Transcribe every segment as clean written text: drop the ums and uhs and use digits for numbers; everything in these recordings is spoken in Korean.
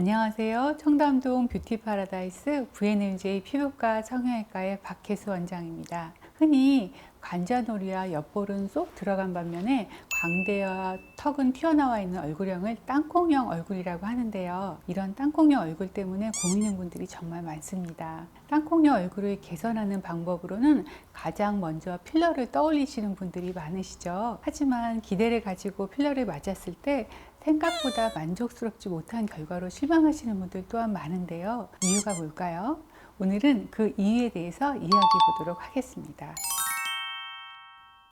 안녕하세요. 청담동 뷰티 파라다이스 VNMJ 피부과 성형외과의 박혜수 원장입니다. 흔히 관자놀이와 옆볼은 쏙 들어간 반면에 광대와 턱은 튀어나와 있는 얼굴형을 땅콩형 얼굴이라고 하는데요. 이런 땅콩형 얼굴 때문에 고민인 분들이 정말 많습니다. 땅콩형 얼굴을 개선하는 방법으로는 가장 먼저 필러를 떠올리시는 분들이 많으시죠. 하지만 기대를 가지고 필러를 맞았을 때 생각보다 만족스럽지 못한 결과로 실망하시는 분들 또한 많은데요. 이유가 뭘까요? 오늘은 그 이유에 대해서 이야기해 보도록 하겠습니다.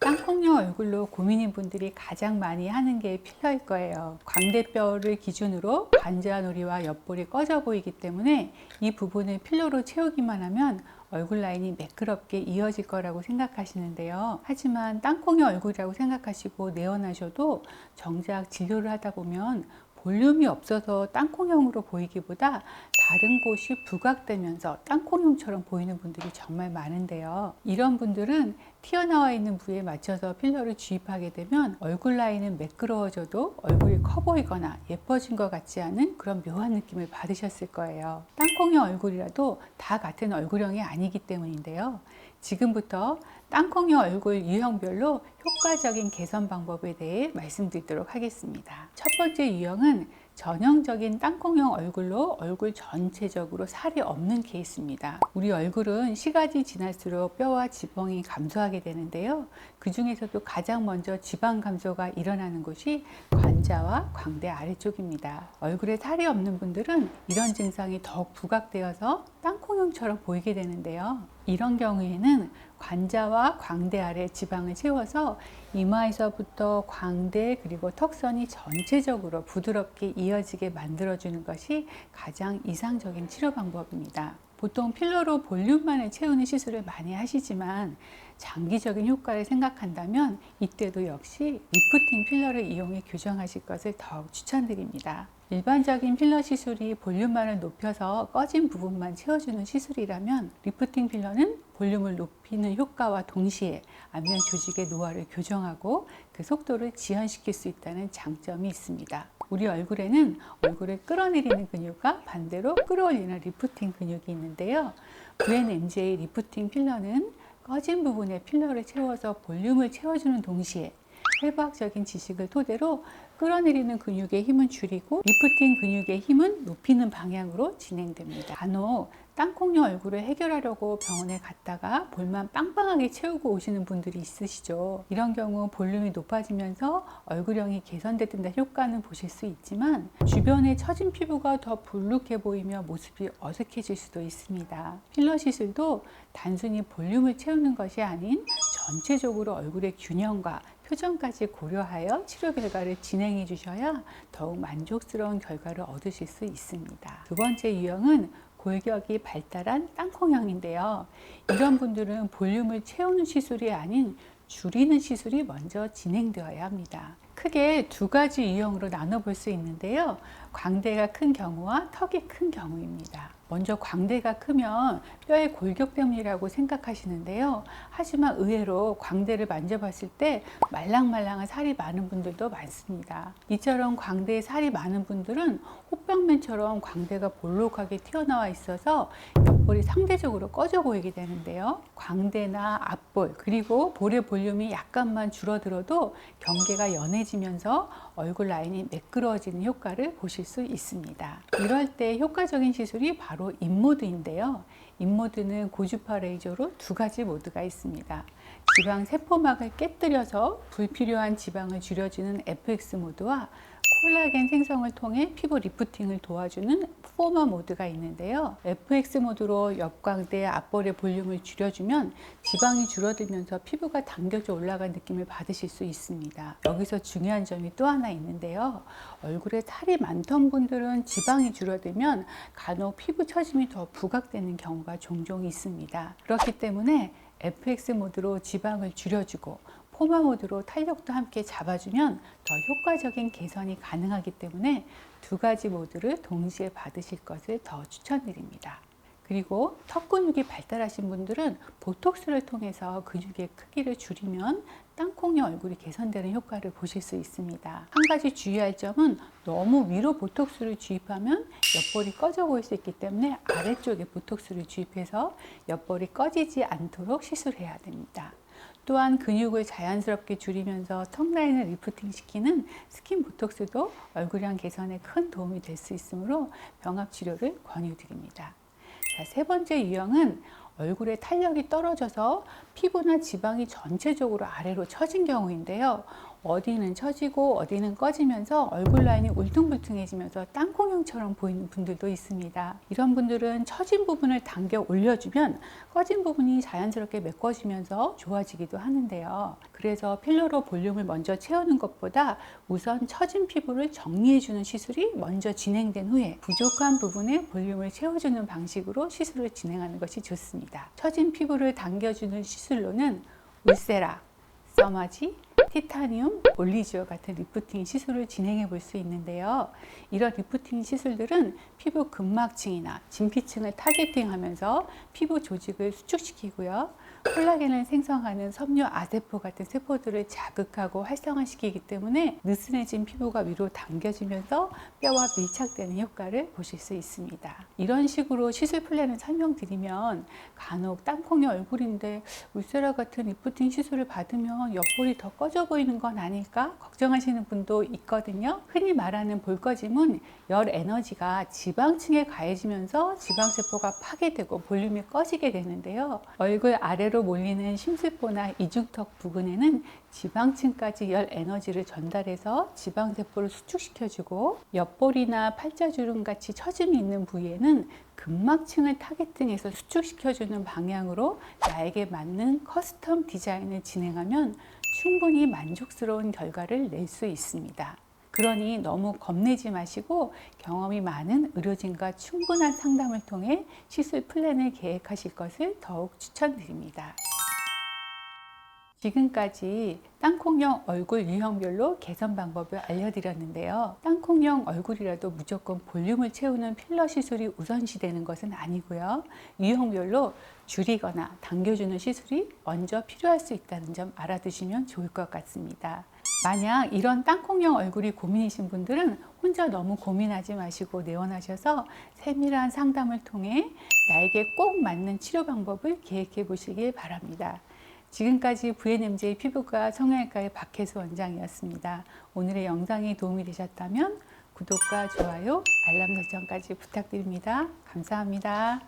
땅콩형 얼굴로 고민인 분들이 가장 많이 하는 게 필러일 거예요. 광대뼈를 기준으로 관자놀이와 옆볼이 꺼져 보이기 때문에 이 부분을 필러로 채우기만 하면 얼굴 라인이 매끄럽게 이어질 거라고 생각하시는데요. 하지만 땅콩형 얼굴이라고 생각하시고 내원하셔도 정작 진료를 하다 보면 볼륨이 없어서 땅콩형으로 보이기보다 다른 곳이 부각되면서 땅콩형처럼 보이는 분들이 정말 많은데요. 이런 분들은 튀어나와 있는 부위에 맞춰서 필러를 주입하게 되면 얼굴 라인은 매끄러워져도 얼굴이 커 보이거나 예뻐진 것 같지 않은 그런 묘한 느낌을 받으셨을 거예요. 땅콩형 얼굴이라도 다 같은 얼굴형이 아니기 때문인데요. 지금부터 땅콩형 얼굴 유형별로 효과적인 개선 방법에 대해 말씀드리도록 하겠습니다. 첫 번째 유형은 전형적인 땅콩형 얼굴로 얼굴 전체적으로 살이 없는 케이스입니다. 우리 얼굴은 시간이 지날수록 뼈와 지방이 감소하게 되는데요. 그 중에서도 가장 먼저 지방 감소가 일어나는 곳이 관자와 광대 아래쪽입니다. 얼굴에 살이 없는 분들은 이런 증상이 더욱 부각되어서 땅콩형처럼 보이게 되는데요. 이런 경우에는 관자와 광대 아래 지방을 채워서 이마에서부터 광대 그리고 턱선이 전체적으로 부드럽게 이어지게 만들어주는 것이 가장 이상적인 치료 방법입니다. 보통 필러로 볼륨만을 채우는 시술을 많이 하시지만 장기적인 효과를 생각한다면 이때도 역시 리프팅 필러를 이용해 교정하실 것을 더욱 추천드립니다. 일반적인 필러 시술이 볼륨만을 높여서 꺼진 부분만 채워주는 시술이라면 리프팅 필러는 볼륨을 높이는 효과와 동시에 안면 조직의 노화를 교정하고 그 속도를 지연시킬 수 있다는 장점이 있습니다. 우리 얼굴에는 얼굴을 끌어내리는 근육과 반대로 끌어올리는 리프팅 근육이 있는데요. VNMJ 리프팅 필러는 꺼진 부분에 필러를 채워서 볼륨을 채워주는 동시에 해부학적인 지식을 토대로 끌어내리는 근육의 힘은 줄이고 리프팅 근육의 힘은 높이는 방향으로 진행됩니다. 간혹 땅콩형 얼굴을 해결하려고 병원에 갔다가 볼만 빵빵하게 채우고 오시는 분들이 있으시죠. 이런 경우 볼륨이 높아지면서 얼굴형이 개선된다는 효과는 보실 수 있지만 주변에 처진 피부가 더 불룩해 보이며 모습이 어색해질 수도 있습니다. 필러 시술도 단순히 볼륨을 채우는 것이 아닌 전체적으로 얼굴의 균형과 표정까지 고려하여 치료 결과를 진행해 주셔야 더욱 만족스러운 결과를 얻으실 수 있습니다. 두 번째 유형은 골격이 발달한 땅콩형인데요. 이런 분들은 볼륨을 채우는 시술이 아닌 줄이는 시술이 먼저 진행되어야 합니다. 크게 두 가지 유형으로 나눠볼 수 있는데요. 광대가 큰 경우와 턱이 큰 경우입니다. 먼저 광대가 크면 뼈의 골격 때문이라고 생각하시는데요. 하지만 의외로 광대를 만져봤을 때 말랑말랑한 살이 많은 분들도 많습니다. 이처럼 광대에 살이 많은 분들은 호병맨처럼 광대가 볼록하게 튀어나와 있어서 옆볼이 상대적으로 꺼져 보이게 되는데요. 광대나 앞볼 그리고 볼의 볼륨이 약간만 줄어들어도 경계가 연해지면서 얼굴 라인이 매끄러워지는 효과를 보실 수 있습니다. 이럴 때 효과적인 시술이 바로 인모드인데요. 인모드는 고주파 레이저로 두 가지 모드가 있습니다. 지방 세포막을 깨뜨려서 불필요한 지방을 줄여주는 FX 모드와 콜라겐 생성을 통해 피부 리프팅을 도와주는 포마 모드가 있는데요. FX 모드로 옆광대 앞볼의 볼륨을 줄여주면 지방이 줄어들면서 피부가 당겨져 올라간 느낌을 받으실 수 있습니다. 여기서 중요한 점이 또 하나 있는데요. 얼굴에 살이 많던 분들은 지방이 줄어들면 간혹 피부 처짐이 더 부각되는 경우가 종종 있습니다. 그렇기 때문에 FX 모드로 지방을 줄여주고 포마 모드로 탄력도 함께 잡아주면 더 효과적인 개선이 가능하기 때문에 두 가지 모드를 동시에 받으실 것을 더 추천드립니다. 그리고 턱 근육이 발달하신 분들은 보톡스를 통해서 근육의 크기를 줄이면 땅콩형 얼굴이 개선되는 효과를 보실 수 있습니다. 한 가지 주의할 점은 너무 위로 보톡스를 주입하면 옆볼이 꺼져 보일 수 있기 때문에 아래쪽에 보톡스를 주입해서 옆볼이 꺼지지 않도록 시술해야 됩니다. 또한 근육을 자연스럽게 줄이면서 턱 라인을 리프팅 시키는 스킨 보톡스도 얼굴형 개선에 큰 도움이 될 수 있으므로 병합 치료를 권유드립니다. 자, 세 번째 유형은 얼굴의 탄력이 떨어져서 피부나 지방이 전체적으로 아래로 처진 경우인데요. 어디는 처지고 어디는 꺼지면서 얼굴 라인이 울퉁불퉁해지면서 땅콩형처럼 보이는 분들도 있습니다. 이런 분들은 처진 부분을 당겨 올려주면 꺼진 부분이 자연스럽게 메꿔지면서 좋아지기도 하는데요. 그래서 필러로 볼륨을 먼저 채우는 것보다 우선 처진 피부를 정리해주는 시술이 먼저 진행된 후에 부족한 부분에 볼륨을 채워주는 방식으로 시술을 진행하는 것이 좋습니다. 처진 피부를 당겨주는 시술로는 울세라, 써마지, 티타늄, 올리지오 같은 리프팅 시술을 진행해 볼 수 있는데요. 이런 리프팅 시술들은 피부 근막층이나 진피층을 타겟팅하면서 피부 조직을 수축시키고요. 콜라겐을 생성하는 섬유 아세포 같은 세포들을 자극하고 활성화시키기 때문에 느슨해진 피부가 위로 당겨지면서 뼈와 밀착되는 효과를 보실 수 있습니다. 이런 식으로 시술 플랜을 설명드리면 간혹 땅콩이 얼굴인데 울세라 같은 리프팅 시술을 받으면 옆볼이 더 꺼져 보이는 건 아닐까 걱정하시는 분도 있거든요. 흔히 말하는 볼 꺼짐은 열 에너지가 지방층에 가해지면서 지방세포가 파괴되고 볼륨이 꺼지게 되는데요. 얼굴 아래로 몰리는 심술보나 이중턱 부근에는 지방층까지 열 에너지를 전달해서 지방세포를 수축시켜주고 옆볼이나 팔자주름 같이 처짐이 있는 부위에는 근막층을 타겟팅해서 수축시켜주는 방향으로 나에게 맞는 커스텀 디자인을 진행하면 충분히 만족스러운 결과를 낼 수 있습니다. 그러니 너무 겁내지 마시고 경험이 많은 의료진과 충분한 상담을 통해 시술 플랜을 계획하실 것을 더욱 추천드립니다. 지금까지 땅콩형 얼굴 유형별로 개선 방법을 알려드렸는데요. 땅콩형 얼굴이라도 무조건 볼륨을 채우는 필러 시술이 우선시되는 것은 아니고요. 유형별로 줄이거나 당겨주는 시술이 먼저 필요할 수 있다는 점 알아두시면 좋을 것 같습니다. 만약 이런 땅콩형 얼굴이 고민이신 분들은 혼자 너무 고민하지 마시고 내원하셔서 세밀한 상담을 통해 나에게 꼭 맞는 치료 방법을 계획해 보시길 바랍니다. 지금까지 VNMJ 피부과 성형외과의 박혜수 원장이었습니다. 오늘의 영상이 도움이 되셨다면 구독과 좋아요, 알람 설정까지 부탁드립니다. 감사합니다.